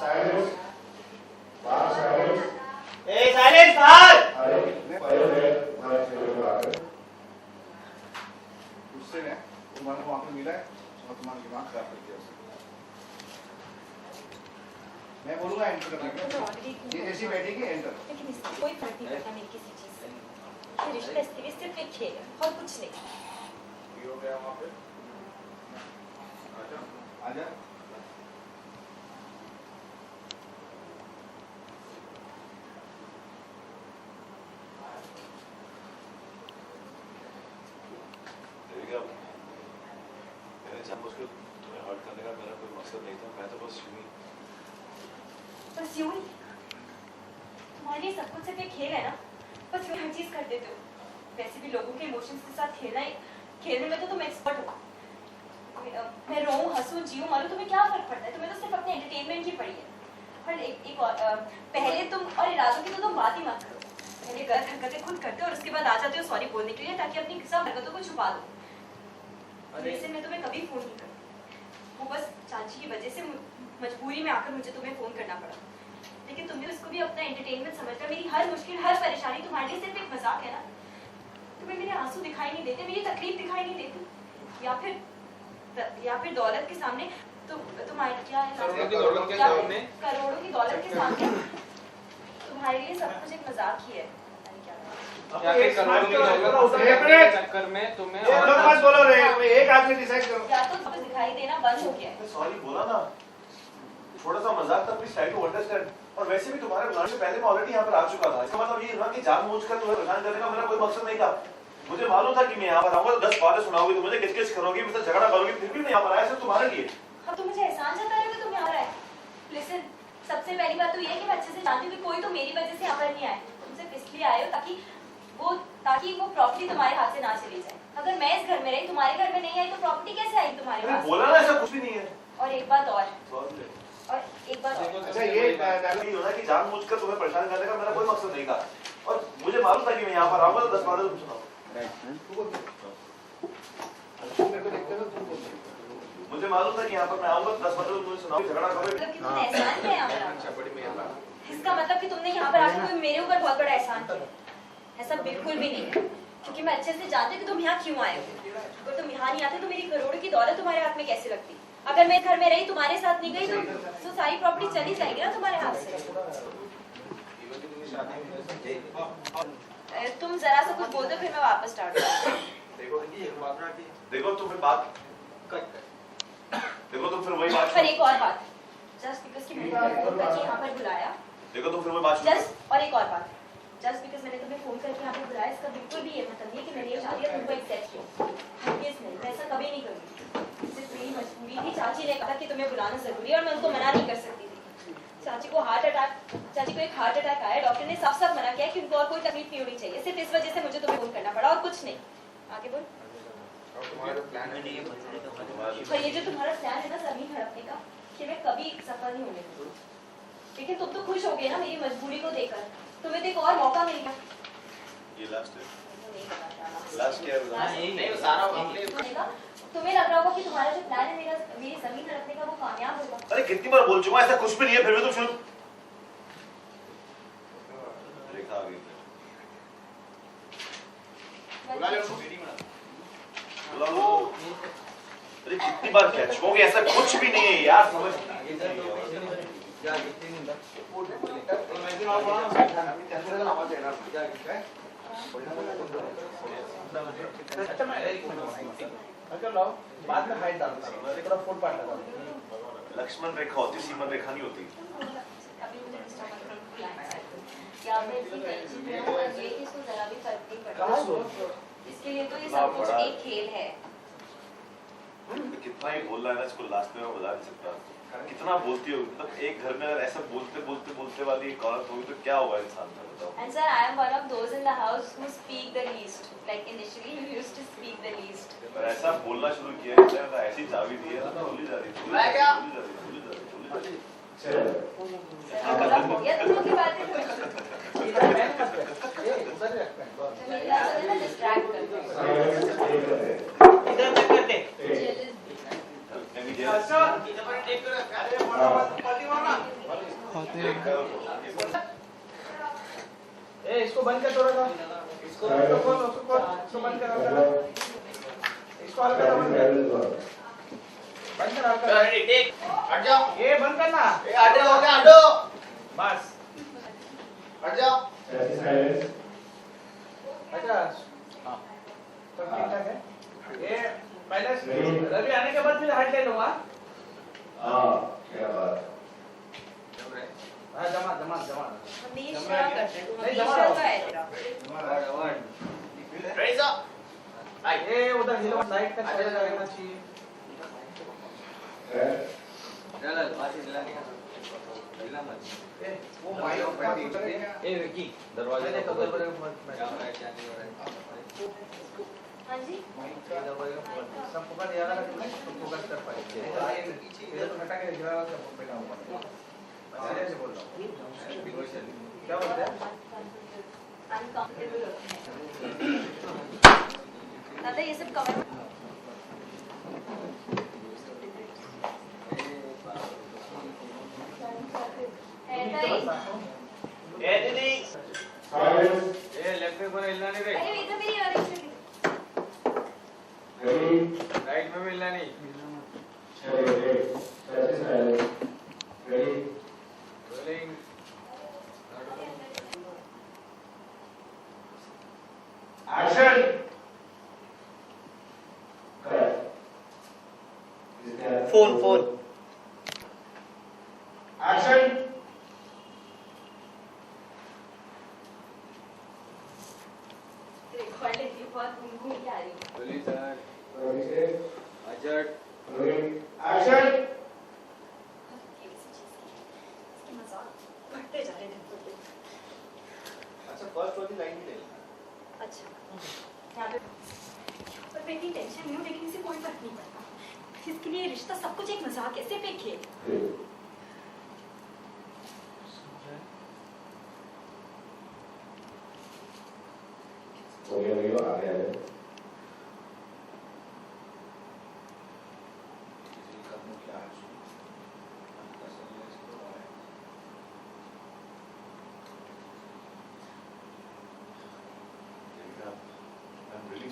Silence बाहर silence a silence बाहर अरे पहले हमारे चेहरे पर आकर उससे ने तुम्हारे को आंखें मिला है और तुम्हारा दिमाग खराब कर दिया उसने। मैं बोलूँगा एंटर करने का ये जैसी बैठेगी एंटर लेकिन इससे कोई फर्क नहीं पड़ता मेरी किसी चीज से ये रिश्ता सिर्फ एक खेल है और कुछ नहीं। ये हो गया वहाँ पे आजा आजा मैंने जानबूझकर तुम्हें हर्ट करने का मेरा कोई मकसद नहीं था। मैं तो बस यूं ही तुम्हारे लिए सब कुछ सिर्फ एक खेल है ना, बस यूं हर चीज कर देते हो। वैसे भी लोगों के इमोशंस के साथ खेलने में तो तुम एक्सपर्ट हो। मैं रोऊं हंसूं जीऊं मरूं तुम्हें क्या फर्क पड़ता है? तुम्हें तो सिर्फ अपने एंटरटेनमेंट की पड़ी है। पर एक और पहले तुम और इरादों की तो तुम बात ही मत करो। पहले गलत हरकतें खुद करते हो और उसके बाद आ जाते हो सॉरी बोलने के लिए ताकि अपनी सब हरकतों को छुपा दो। जैसे मैं तुम्हें कभी फोन नहीं करती, वो बस चाची की वजह से मजबूरी में आकर मुझे तुम्हें फोन करना पड़ा। लेकिन तुमने उसको भी अपना एंटरटेनमेंट समझकर मेरी हर मुश्किल हर परेशानी तुम्हारे लिए सिर्फ एक मजाक है ना। तुम्हें मेरे आंसू दिखाई नहीं देते, मेरी तकलीफ दिखाई नहीं देती, या फिर दौलत के सामने तुम्हारे क्या है करोड़ों की दौलत के सामने तुम्हारे लिए सब कुछ एक मजाक ही है। चक्कर में तुम्हें मत बोलो रे, एक आदमी डिसाइड करो। या तो सब दिखाई देना बंद हो गया है। सॉरी बोला ना, थोड़ा सा मजाक था, प्लीज ट्राई टू अंडरस्टैंड। और वैसे भी तुम्हारे बुलाने से पहले मैं ऑलरेडी यहाँ पर आ चुका था। इसका मतलब ये था कि जानबूझकर तुम्हें परेशान करने का मेरा कोई मकसद नहीं था। मुझे मालूम था कि मैं यहाँ पर आऊंगा तो 10 बातें सुनाओगी, तो मुझे किस करोगी, मुझसे झगड़ा करोगी, फिर भी मैं यहाँ पर आया सिर्फ तुम्हारे लिए। अब तुम मुझे एहसान जता रहे हो कि तुम यहाँ पर आए। लिसन, सबसे पहली बात तो ये है कि मैं अच्छे से जानती हूँ कि कोई तो मेरी वजह से यहाँ पर नहीं आए। तुम सिर्फ इसलिए आए हो ताकि वो प्रॉपर्टी तुम्हारे हाथ से ना चली जाए। अगर मैं इस घर में रही, तुम्हारे घर में नहीं आई, तो प्रॉपर्टी कैसे आई तुम्हारे पास? बोला ना ऐसा कुछ भी नहीं है। और एक बात और अच्छा ये होना कि जानबूझकर तुम्हें परेशान करने का मेरा कोई मकसद नहीं था। और मुझे मालूम था कि मैं यहाँ पर आऊंगा तो 10 बातें तुम सुनाओ। मुझे मालूम था कि यहाँ पर मैं आऊंगा तो 10 बातें तुम सुनाओ, झगड़ा करोगे। इसका मतलब कि तुमने यहाँ पर आकर मेरे ऊपर बहुत बड़ा एहसान किया? ऐसा बिल्कुल भी नहीं है, क्योंकि मैं अच्छे से जानती हूँ कि तुम यहाँ क्यों आए हो। अगर तुम यहाँ नहीं आते तो मेरी करोड़ों की दौलत तुम्हारे हाथ में कैसे लगती? अगर मैं घर में रही, तुम्हारे साथ नहीं गई, तो सारी प्रॉपर्टी चली जाएगी ना तुम्हारे हाथ से। तुम जरा सा कुछ बोल दो, फिर मैं वापस स्टार्ट करूँ। देखो तुम फिर बात देखो तुम फिर वही बात। पर एक और बात, जस्ट बिकॉज़ कि मैंने फोन करके यहाँ पर बुलाया, देखो तुम फिर वही बात। जस्ट और एक और बात, जस्ट बिकॉज़ मैंने तुम्हें फोन करके यहाँ पे बुलाया, इसका बिल्कुल भी ये मतलब नहीं कि मैंने ये शादी तुमको एक्सेप्ट किया। हरगिज़ नहीं, मैं ऐसा कभी नहीं करूँगी। सिर्फ मेरी मजबूरी थी। चाची ने कहा कि तुम्हें बुलाना जरूरी है और मैं उनको मना नहीं कर सकती थी। चाची को एक हार्ट अटैक आया। डॉक्टर ने साफ साफ मना किया कि उनको और कोई तकलीफ नहीं होनी चाहिए। सिर्फ इस वजह से मुझे तुम्हें फोन करना पड़ा और कुछ नहीं। आगे बोल। और ये जो तुम्हारा प्लान है ना जमीन हड़पने का, कि मैं कभी सफल नहीं होने दूंगी। लेकिन तुम तो खुश हो गए ना मेरी मजबूरी को देखकर। तुम्हें तो एक और मौका मिल गया। ये लास्ट क्या है? तुम्हें लग रहा होगा कि तुम्हारा जो प्लान है मेरी जमीन हड़पने का वो कामयाब होगा। अरे कितनी बार बोल चुका, ऐसा कुछ भी नहीं है, फिर भी तुम शुरू रेखा आ गई। अरे कितनी बार कह चुका हूं कि ऐसा कुछ भी नहीं है यार, समझ बाद में हाइट डालता फुट पार्ट लगा। लक्ष्मण रेखा होती, सीमन रेखा नहीं होती। इसके लिए तो ये सब कुछ एक खेल है। कितना ही बोल रहा है ना, इसको लास्ट में मैं बता नहीं सकता। कितना बोलती हो, मतलब एक घर में अगर ऐसा बोलते वाली एक औरत होगी तो क्या होगा इंसान का, बताओ। And sir, I am one of those in the house who speak the least. Like initially, you used to speak the least. पर ऐसा बोलना शुरू किया है ना, ऐसी चाबी दी है ना, भूली जा रही। मैं क्या? हो गया तुम लोग की बातें। डिस्ट्रैक्ट करते। अच्छा, इधर पर टेक कर, अरे बड़ा पार्टी मारना। ए इसको बंद कर थोड़ा सा इसको खोल इसको बंद कर इसको हल्का सा बंद कर हल्का हट जाओ ये बंद करना हटो हो गया हटो बस हट जाओ अच्छा हाँ तो ठीक ठाक है ये पहले रवि आने के बाद फिर हाइट ले लूंगा क्या बात हाँ जमा हमेशा करते हैं, तू नहीं, हमेशा जमा रहो। का है तेरा। रेडी सर ये उधर हिलो लाइट का चला जाना चाहिए ए, वो माइक का कुछ है क्या? ए विकी दरवाजे मैंने को कवर खोल पर हाँ जी माइक का सब पकड़ दिया ना तो फोकस कर पाए ये तो हटा के गिरा रहा था बेटा ऊपर सीरियस से बोल रहा हूँ क्या बोलते हैं अनकंफर्टेबल होते हैं दादा ये सब कवर ऐसा ही ए दीदी साइलेंस ए लेफ्ट में कोई हिलना नहीं रे अरे इधर मेरी और रेडी राइट में भी हिलना नहीं चलिए silence ready rolling action phone action record लेती बहुत घूम के आ रही हूँ रोलिंग सर रेडी से अजट रोलिंग एक्शन इसके मजाक बढ़ते जा रहे हैं दिन पर दिन। अच्छा फर्स्ट वाली लाइन ही ले लेना अच्छा यहाँ पे मैं इतनी टेंशन में हूँ लेकिन इसे कोई फर्क नहीं पड़ता इसके लिए रिश्ता सब कुछ एक मजाक है सिर्फ एक खेल हो गया आ गया है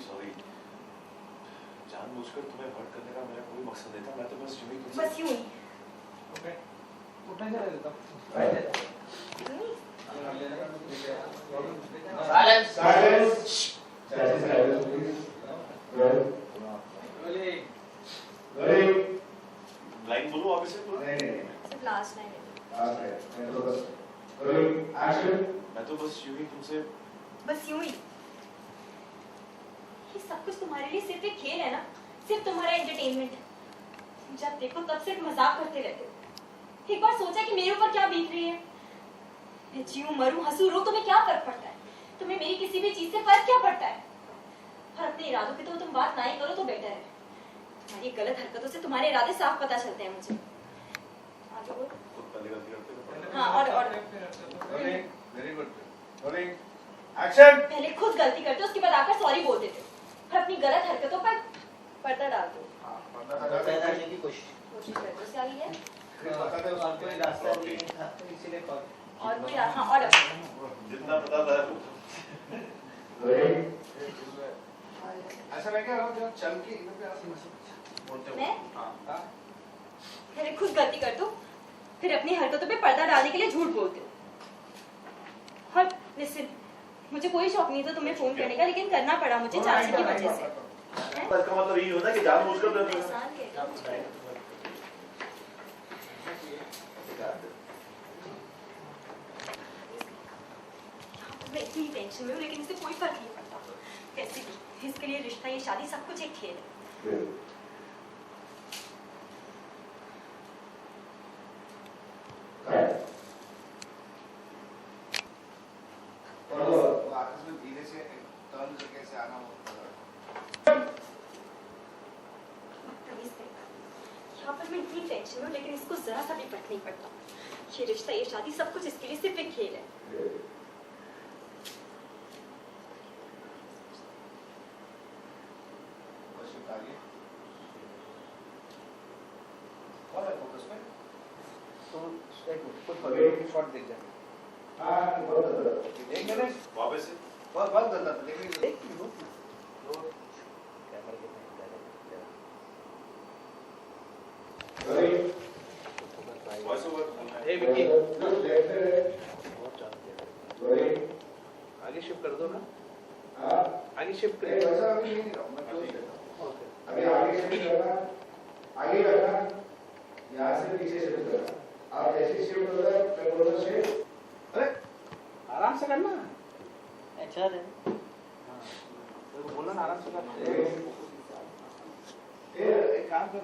सॉरी जानबूझकर तुम्हें हर्ट करने का मेरा कोई मकसद नहीं था मैं तो बस यूं ही बस यूं ही ओके उठने से ले लेता हूँ silence silence silence please rolling rolling line बोलो वापस से पूरा नहीं सिर्फ लास्ट लाइन है लास्ट है मैं तो बस रोलिंग एक्शन मैं तो बस यूं ही तुमसे बस यूं ही ये सब कुछ तुम्हारे लिए सिर्फ एक खेल है ना सिर्फ तुम्हारा एंटरटेनमेंट है जब देखो तब सिर्फ मजाक करते रहते हो एक बार सोचा कि मेरे ऊपर क्या बीत रही है मैं जीऊं मरूं हंसू रो तुम्हें क्या फर्क पड़ता है तुम्हें मेरी किसी भी चीज से फर्क क्या पड़ता है और अपने इरादों की तो तुम बात ना ही करो तो बेटर है तुम्हारी गलत हरकतों से तुम्हारे इरादे साफ पता चलते हैं मुझे आगे बोलो खुद पहले गलती करते हो हाँ और rolling very good rolling action पहले खुद गलती करते हो उसके बाद आकर सॉरी बोल देते हो और अपनी गलत हरकतों पर पर्दा डालते हो हां कोशिश करते हो उससे आगे है बता दे उसको कोई रास्ता नहीं था इसीलिए कॉल और कोई हाँ और जितना पता था रोलिंग ऐसा मैं क्या करूं जब चल के इधर पे आप बोलते हो मैं? हां पहले खुद गलती करते हो फिर अपनी हरकतों पे पर्दा डालने के लिए झूठ बोलते हो और लिसन मुझे कोई शौक नहीं था तुम्हें फोन करने का लेकिन करना पड़ा मुझे चाची की वजह से इसका मतलब ये होता कि जानबूझकर तो नहीं एहसान कहते हो मुझे। मैं इतनी टेंशन में हूँ लेकिन इससे कोई फर्क नहीं पड़ता कैसे भी इसके लिए रिश्ता ये शादी सब कुछ एक खेल है तो आपस में धीरे से टर्न करके से आना होता है तमीज़ नहीं। यहाँ पर मैं इतनी टेंशन में हूँ लेकिन इसको जरा सा भी फर्क नहीं पड़ता ये रिश्ता ये शादी सब कुछ इसके लिए सिर्फ एक खेल है आगे और है फोकस में तुम कुछ शॉट देख जाए हाँ बहुत अच्छा। एक मिनट वापस से बहुत बहुत गलत था लेकिन एक रोलिंग वॉइस ओवर ए विक्की रोलिंग आगे शिफ्ट कर दो ना हाँ आगे शिफ्ट नहीं, कर वैसा अभी नहीं रहूँगा, मैं close रहता हूँ। अभी आगे शिफ्ट करना, आगे करना, यहाँ से पीछे शिफ्ट करना। आप जैसे शिफ्ट होगा, मैं बोलूँगा शिफ्ट। अरे आराम से करना अच्छा है तो बोलो ना आराम से कर ये एक काम कर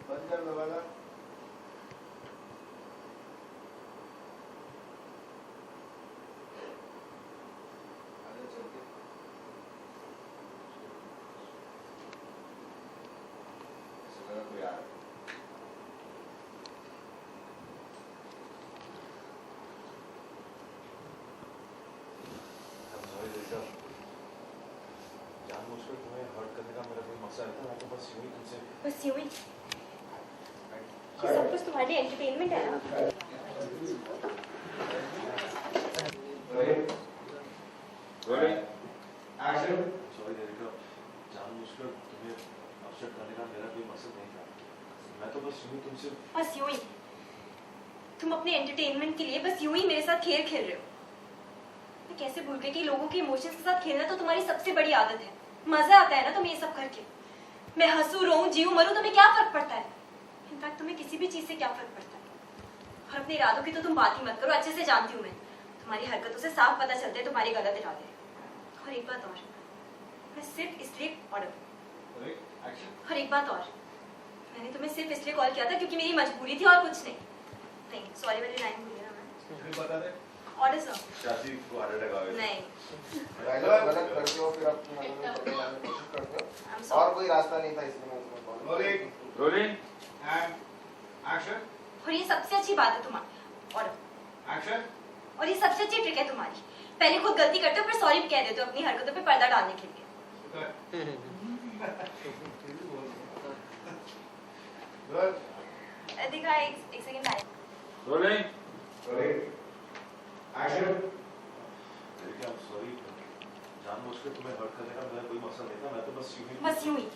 बंद कर दरवाजा आगे चल के ऐसा लगा कोई आ रहा है। जानबूझकर तुम्हें हर्ट करने का मेरा कोई मकसद नहीं था मैं तो बस यूं ही तुमसे बस यूं ही ये सब कुछ तुम्हारे लिए एंटरटेनमेंट है ना rolling rolling action sorry Devika जानबूझकर तुम्हें अपसेट करने का मेरा कोई मकसद नहीं था मैं तो बस यूं ही तुमसे बस यूं ही तुम अपने एंटरटेनमेंट के लिए बस यूं ही मेरे साथ खेल खेल रहे हो मैं कैसे भूल गई कि लोगों के इमोशंस के साथ खेलना तो तुम्हारी सबसे बड़ी आदत है मजा आता है ना तुम्हें ये सब करके मैं हंसू रोऊं जीऊं मरूं तुम्हें क्या फर्क पड़ता है इनफैक्ट तुम्हें किसी भी चीज से क्या फर्क पड़ता है और अपने इरादों की तो तुम बात ही मत करो अच्छे से जानती हूँ मैं तुम्हारी हरकतों से साफ पता चलता है तुम्हारे गलत इरादे और एक बात और मैं सिर्फ इसलिए और एक बात और मैंने तुम्हें सिर्फ इसलिए कॉल किया था क्योंकि मेरी मजबूरी थी और कुछ नहीं सॉरी वाली लाइन भूल गया मैं बता दे ऑर्डर सर चाची को हार्ट अटैक आ गया नहीं डायलॉग गलत करते हो फिर अपनी मन में बदलने की कोशिश करते हो I'm और sorry. कोई रास्ता नहीं था इसलिए मैं तुम्हें call rolling rolling and action और ये सबसे अच्छी बात है तुम्हारी ऑर्डर एक्शन और ये सबसे अच्छी ट्रिक है तुम्हारी पहले खुद गलती करते हो फिर सॉरी भी कह देते हो अपनी हरकतों पे पर्दा डालने के लिए गुड दिखा एक second line rolling rolling action Devika I'm sorry जानबूझकर तुम्हें हर्ट करने का मेरा कोई मकसद नहीं था मैं तो बस यूं ही बस यूं ही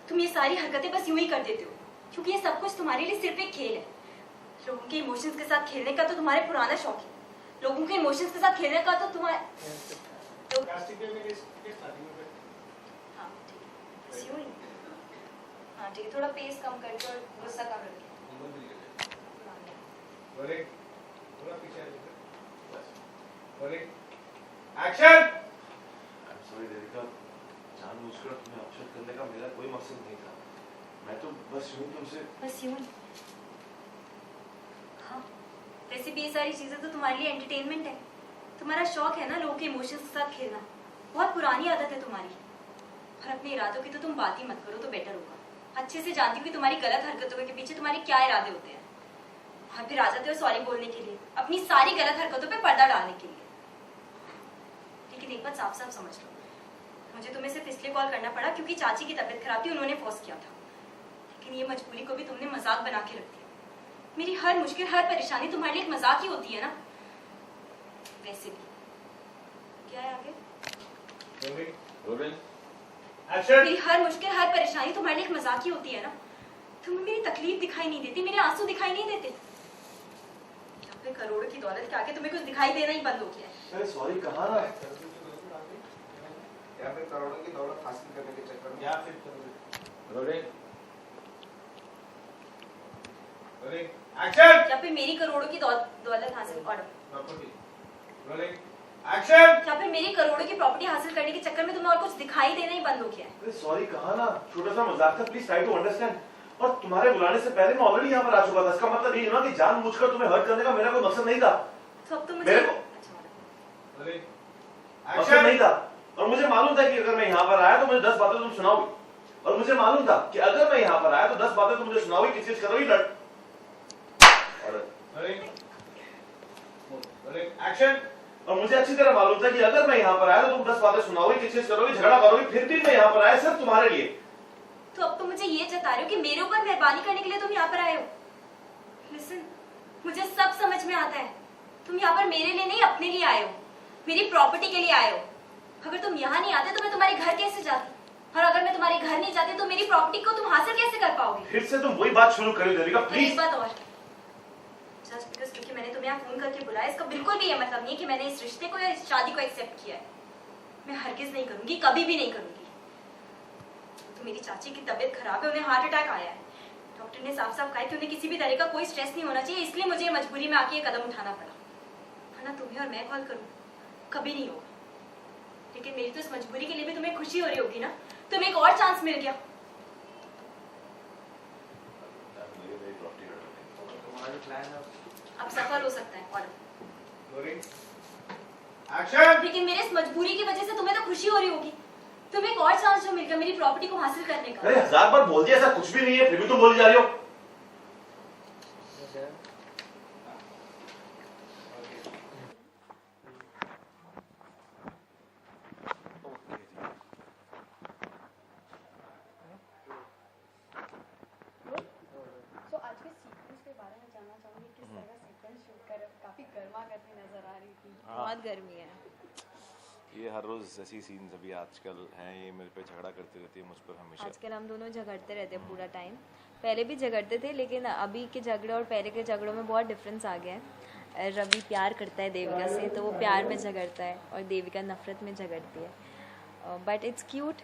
तुम ये सारी हरकतें बस यूं ही कर देते हो क्योंकि ये सब कुछ तुम्हारे लिए सिर्फ एक खेल है लोगों के इमोशंस के साथ खेलने का तो तुम्हारे पुराना शौक है लोगों के इमोशंस के साथ खेलने का तो तुम्हारे कास्टिंग में स्टार्टिंग में हाँ ठीक है बस यूं ही हाँ ठीक है थोड़ा पेस कम करके और गुस्सा कम रखिए रोलिंग थोड़ा पीछे rolling action I'm sorry Devika जानबूझकर तुम्हें अपसेट करने का मेरा कोई मकसद नहीं था मैं तो बस यूं ही तुमसे बस यूं ही हाँ वैसे भी ये सारी चीजें तो तुम्हारे लिए एंटरटेनमेंट है तुम्हारा शौक है ना लोगों के इमोशंस के साथ खेलना बहुत पुरानी आदत है तुम्हारी और अपने इरादों की तो तुम बात ही मत करो तो बेटर होगा अच्छे से जानती हूँ कि तुम्हारी गलत हरकतों के पीछे तुम्हारे क्या इरादे होते हैं और फिर आ जाते हो सॉरी बोलने के लिए अपनी सारी गलत हरकतों पे पर्दा डालने के लिए लेकिन एक बात साफ साफ समझ लो मुझे तुम्हें सिर्फ इसलिए कॉल करना पड़ा क्योंकि चाची की तबीयत खराब थी उन्होंने फोर्स किया था लेकिन ये मजबूरी को भी तुमने मजाक बना के रख दिया मेरी हर मुश्किल हर परेशानी तुम्हारे लिए एक मजाक ही होती है ना वैसे भी क्या है आगे रोलिंग रोलिंग एक्शन मेरी हर मुश्किल हर परेशानी तुम्हारे लिए एक मजाक ही होती है ना तुम्हें मेरी तकलीफ दिखाई नहीं देती मेरे आंसू दिखाई नहीं देते अपने करोड़ों की दौलत के आगे तुम्हें कुछ दिखाई देना ही बंद हो गया है अरे सॉरी कहा ना या फिर करोड़ों की दौलत हासिल करने के चक्कर में या फिर रोलिंग रोलिंग एक्शन या फिर मेरी करोड़ों की दौलत हासिल ऑर्डर प्रॉपर्टी रोलिंग एक्शन या फिर मेरी करोड़ों की प्रॉपर्टी हासिल करने के चक्कर में तुम्हें और कुछ दिखाई देना ही बंद हो गया है अरे सॉरी कहा ना छोटा सा मजाक था प्लीज ट्राई टू अंडरस्टैंड और तुम्हारे बुलाने से पहले मैं ऑलरेडी यहाँ पर आ चुका था इसका मतलब ये ना कि जानबूझकर तुम्हें हर्ट करने का मेरा कोई मकसद नहीं था तो अब तो मुझे मेरे को- अच्छा ऑर्डर रोलिंग मकसद एक्शन नहीं था और मुझे मालूम था कि अगर मैं यहाँ पर आया तो मुझे 10 बातें तुम सुनाओगी और मुझे मालूम था कि अगर मैं यहाँ पर आया तो 10 बातें तुम मुझे सुनाओगी किस चीज करोगी लड़ और रोलिंग रोलिंग एक्शन और मुझे अच्छी तरह मालूम था कि अगर मैं यहाँ पर आया तो तुम 10 बातें सुनाओगी किस चीज करोगी झगड़ा करोगी फिर भी मैं यहाँ पर आया सिर्फ तुम्हारे लिए तो अब तो मुझे ये जता रहे हो कि मेरे ऊपर मेहरबानी करने के लिए तुम यहाँ पर आए हो तुम यहाँ पर मेरे लिए नहीं अपने लिए आए हो, मेरी प्रॉपर्टी के लिए आए हो। अगर तुम यहाँ नहीं आते तो मैं तुम्हारे घर कैसे जाती, और अगर मैं तुम्हारे घर नहीं जाती तो मेरी प्रॉपर्टी को तुम हासिल कैसे कर पाओगे? फिर से तुम वही बात शुरू करो देविका, प्लीज। एक बात और, जस्ट बिकॉज क्योंकि मैंने तुम्हें यहाँ फोन करके बुलाया, इसका बिल्कुल भी ये मतलब नहीं है कि मैंने इस रिश्ते को या इस शादी को एक्सेप्ट किया है। मैं हरगिज नहीं करूंगी, कभी भी नहीं करूंगी। तो मेरी चाची की तबीयत खराब है, उन्हें हार्ट अटैक आया है। डॉक्टर ने साफ साफ कहा कि उन्हें किसी भी तरह का कोई स्ट्रेस नहीं होना चाहिए, इसलिए मुझे मजबूरी में आके ये कदम उठाना पड़ा। वरना तुम्हें और मैं कॉल करूँ कभी नहीं होगा। लेकिन मेरी तो इस मजबूरी के लिए भी तुम्हें खुशी हो रही होगी ना, तुम्हें एक और चांस मिल गया। तुम्हारा जो प्लान है अब सफल हो सकता है और रोलिंग एक्शन। लेकिन मेरे इस मजबूरी की वजह से तुम्हें तो खुशी हो रही होगी, तुम्हें एक और चांस जो मिल गया मेरी प्रॉपर्टी को हासिल करने का। अरे 1000 बार बोल दिया, ऐसा कुछ भी नहीं है, फिर भी तुम बोली जा रही हो। तो आज के सीक्वेंस के बारे में जानना चाहूंगी, किस तरह का सीक्वेंस शूट कर, काफी गर्मा गर्मी नजर आ रही थी। बहुत गर्मी है। ये हर रोज ऐसी सीन्स अभी आजकल हैं, ये मेरे पे झगड़ा करती रहती है मुझ पर हमेशा। आजकल हम दोनों झगड़ते रहते हैं पूरा टाइम। पहले भी झगड़ते थे, लेकिन अभी के झगड़े और पहले के झगड़ों में बहुत डिफरेंस आ गया है। रवि प्यार करता है देविका से, तो वो प्यार में झगड़ता है, और देविका नफरत में झगड़ती है। But it's cute.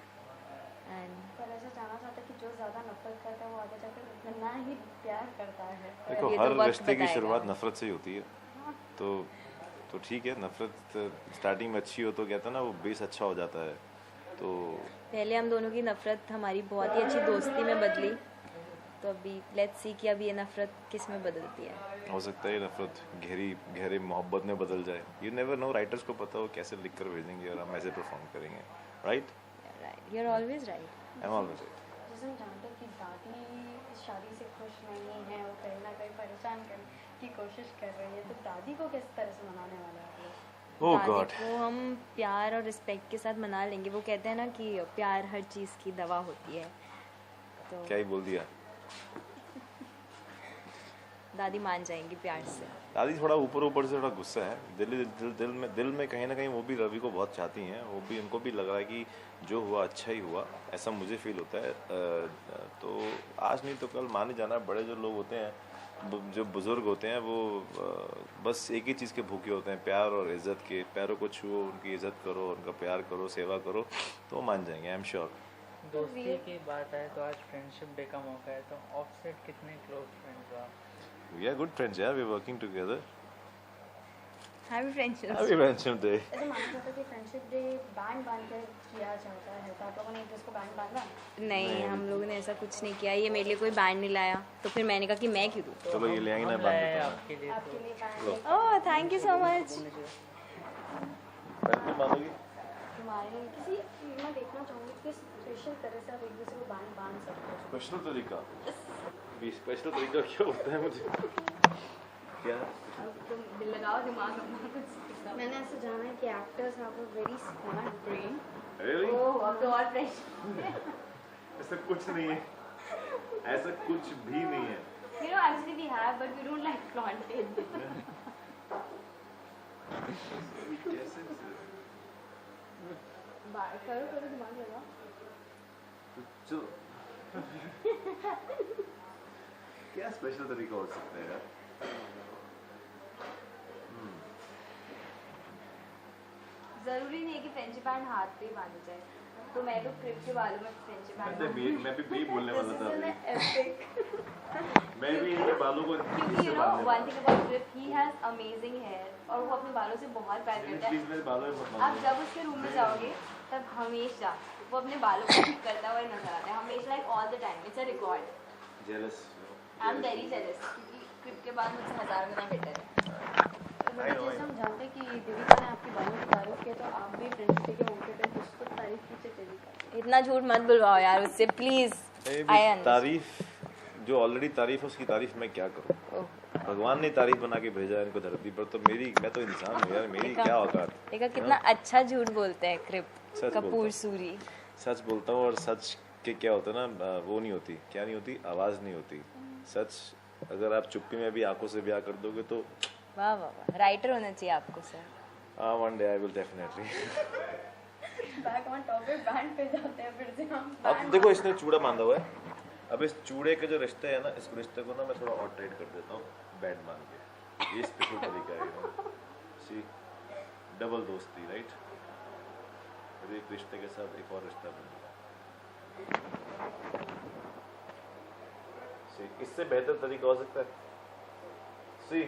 एंड पर ऐसा जानना चाहता कि जो ज्यादा नफरत करता है वो आगे जाकर उतना ही प्यार करता है। देखो ये तो हर वक्त रिश्ते की बताएगा। शुरुआत नफरत से ही होती है, तो ठीक है, नफरत स्टार्टिंग में अच्छी हो तो कहते हैं ना वो बेस अच्छा हो जाता है। तो पहले हम दोनों की नफरत हमारी बहुत ही अच्छी दोस्ती में बदली, तो अभी लेट्स सी कि अब ये नफरत किस में बदलती है। हो सकता है ये नफरत गहरी मोहब्बत में बदल जाए। यू नेवर नो, राइटर्स को पता हो कैसे लिख कर भेजेंगे और हम ऐसे परफॉर्म करेंगे। Right, you are always right. I am always right. जैसे हम जानते हैं कि दादी इस शादी से खुश नहीं है, वो कहीं ना कहीं परेशान करने की कोशिश कर रही है, तो दादी को किस तरह से मनाने वाले हैं आप लोग? ओह दादी गॉड, को हम प्यार और रिस्पेक्ट के साथ मना लेंगे। वो कहते हैं ना कि प्यार हर चीज़ की दवा होती है, तो क्या ही बोल दिया। दादी मान जाएंगी प्यार से। दादी थोड़ा ऊपर से थोड़ा गुस्सा है, दिल में कहीं ना कहीं वो भी रवि को बहुत चाहती हैं। वो भी, उनको भी लग रहा है कि जो हुआ अच्छा ही हुआ, ऐसा मुझे फील होता है। तो आज नहीं तो कल माने जाना, बड़े जो लोग होते हैं, जो बुजुर्ग होते हैं, वो बस एक ही चीज़ के भूखे होते हैं, प्यार और इज्जत के। पैरों को छुओ, उनकी इज्जत करो, उनका प्यार करो, सेवा करो, तो मान जाएंगे, आई एम श्योर। दोस्ती की बात है तो आज फ्रेंडशिप डे का मौका है, तो ऑफसेट कितने क्लोज फ्रेंड्स हो आप? वी आर गुड फ्रेंड्स यार, we are working together. Happy friendship. Happy friendship day. ऐसे माना जाता है कि फ्रेंडशिप डे बैंड बांध कर किया जाता है, तो आप लोगों ने एक दूसरे को बैंड बांधा? नहीं, हम लोगों ने ऐसा कुछ नहीं किया। ये मेरे लिए कोई बैंड नहीं लाया, तो फिर मैंने कहा कि मैं क्यों दूँ। चलो ये ले आएंगे ना, हम बांध लाए देता हूं। आपके लिए आपके तो लिए band oh thank you so much. Band बांधोगी? हमारे लिए किसी, मैं देखना चाहूँगी किस स्पेशल तरह से आप एक दूसरे को बैंड बांध सकते हो। स्पेशल तरीका? स्पेशल तरीका क्या होता है मुझे क्या? तुम दिल लगाओ, दिमाग अपना कुछ। मैंने ऐसा जाना है कि actors have a very smart brain. Really? ओह अब तो और फ्रेश। ऐसा कुछ नहीं है, ऐसा कुछ भी नहीं है। You know, actually we have, but we don't like flaunt it. करो करो, दिमाग लगाओ। चलो क्या स्पेशल तरीका हो सकता है यार? जरूरी नहीं है कि फ्रेंडशिप बैंड हाथ पे ही बांधी जाए, तो मैं तो क्रिप के बालों में फ्रेंडशिप बैंड मैं भी यही बोलने वाला था अभी। एपिक। मैं भी इनके बालों को क्योंकि you know one thing about क्रिप, ही हैज अमेजिंग हेयर, और वो अपने बालों से बहुत प्यार करता है। प्लीज मेरे बालों में मत आप बांधो। जब उसके रूम में जाओगे तब हमेशा वो अपने बालों को ठीक करता हुआ नजर आता है, हमेशा, like all the time. It's a record. Jealous. I am very jealous, क्योंकि क्रिप के बाद मुझसे 1000 गुना बेटर है। जैसे हम जानते हैं कि देविका ने आपकी बालों की तारीफ की, तो आप भी फ्रेंडशिप डे के मौके पे कुछ तो तारीफ कीजिए देविका। इतना झूठ मत बुलवाओ यार उससे प्लीज। तारीफ, जो ऑलरेडी तारीफ है उसकी तारीफ मैं क्या करूं? भगवान ने तारीफ बना के भेजा है इनको धरती पर, तो मैं तो इंसान हूं यार, मेरी क्या औकात? देखा कितना अच्छा झूठ बोलते हैं क्रिप सच कपूर बोलता सूरी। सच बोलता हूँ, और सच के क्या होता है ना, वो नहीं होती, क्या नहीं होती, आवाज़ नहीं होती। सच अगर आप चुप्पी में भी आंखों से ब्याह कर दोगे तो वाह वाह वाह, राइटर होना चाहिए आपको sir. One day I will definitely. Back on topic, band पे जाते हैं फिर से हम। अब देखो इसने चूड़ा बांधा हुआ है, अब इस चूड़े के जो रिश्ते हैं ना, इस रिश्ते को ना मैं थोड़ा और टाइट कर देता हूँ बैंड मान के। ये स्पेशल तरीका है, सी डबल दोस्ती, राइट। एक रिश्ते के साथ एक और रिश्ता बन गया। सी इससे बेहतर तरीका हो सकता है। सी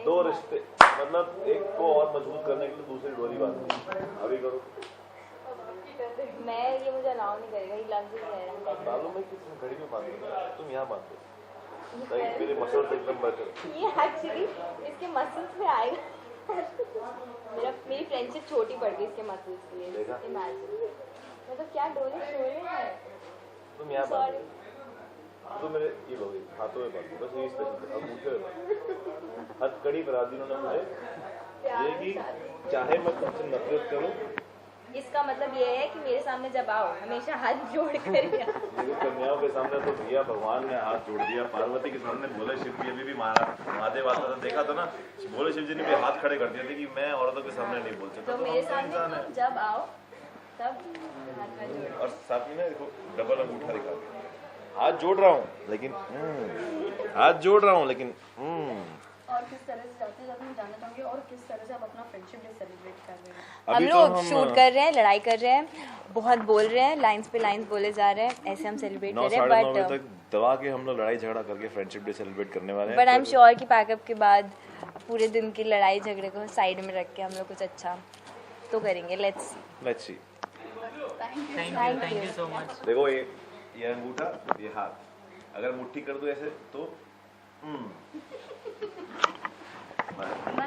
दो रिश्ते, मतलब एक को और मजबूत करने के लिए दूसरी डोरी बांधनी। अभी करो। मैं ये मुझे अलाउ नहीं करेगा, ये लफ्ज़ ही कह रहा है। मालूम है कि तुम घड़ी में बांध दो, तुम यहाँ बांध दो ताकि मेरे मसल्स एकदम बढ़कर। ये एक्चुअली इसके मसल्स में आएगा। मेरी फ्रेंडशिप छोटी पड़ गई इसके मसल्स के लिए। इमेजिन, मतलब क्या डोरी शोरे है। तुम यहाँ बांध दो, तो मेरे ये लो हाथों में बांध दो, बस ये स्पेशल अंगूठे में बांध दो। हथकड़ी बना दी उन्होंने मुझे, ये कि चाहे मैं तुमसे नफरत करूँ। इसका मतलब ये है कि मेरे सामने जब आओ हमेशा हाथ जोड़ कर देखो कन्याओं के सामने तो भैया भगवान ने हाथ जोड़ दिया, पार्वती के सामने भोले शिव जी अभी भी महादेव आता था, देखा था ना, भोले शिव जी ने भी हाथ खड़े कर दिए थे कि मैं औरतों के सामने नहीं बोल सकता। तो मेरे सामने तुम जब आओ तब हाथ जोड़। और साथ में ना देखो डबल अंगूठा दिखा दिया, हाथ जोड़ रहा हूँ लेकिन हाथ जोड़ रहा हूँ लेकिन और किस तरह से जाते जाते मैं जानना चाहूँगी, और किस तरह से आप अपना फ्रेंडशिप डे सेलिब्रेट कर रहे हैं? हम लोग शूट कर रहे हैं, लड़ाई कर रहे हैं, बहुत बोल रहे हैं, लाइंस पे लाइंस बोले जा रहे हैं, ऐसे हम सेलिब्रेट कर रहे हैं। 9-9:30 बजे तक दबा के हम लोग लड़ाई झगड़ा करके फ्रेंडशिप डे सेलिब्रेट करने वाले हैं। बट आई एम श्योर कि पैकअप के बाद पूरे दिन की लड़ाई झगड़े को साइड में रख के हम लोग कुछ अच्छा तो करेंगे। Let's see. Thank you so much. देखो ये अंगूठा, ये हाथ, अगर मुट्ठी कर दो ऐसे तो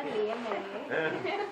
लिए मेरे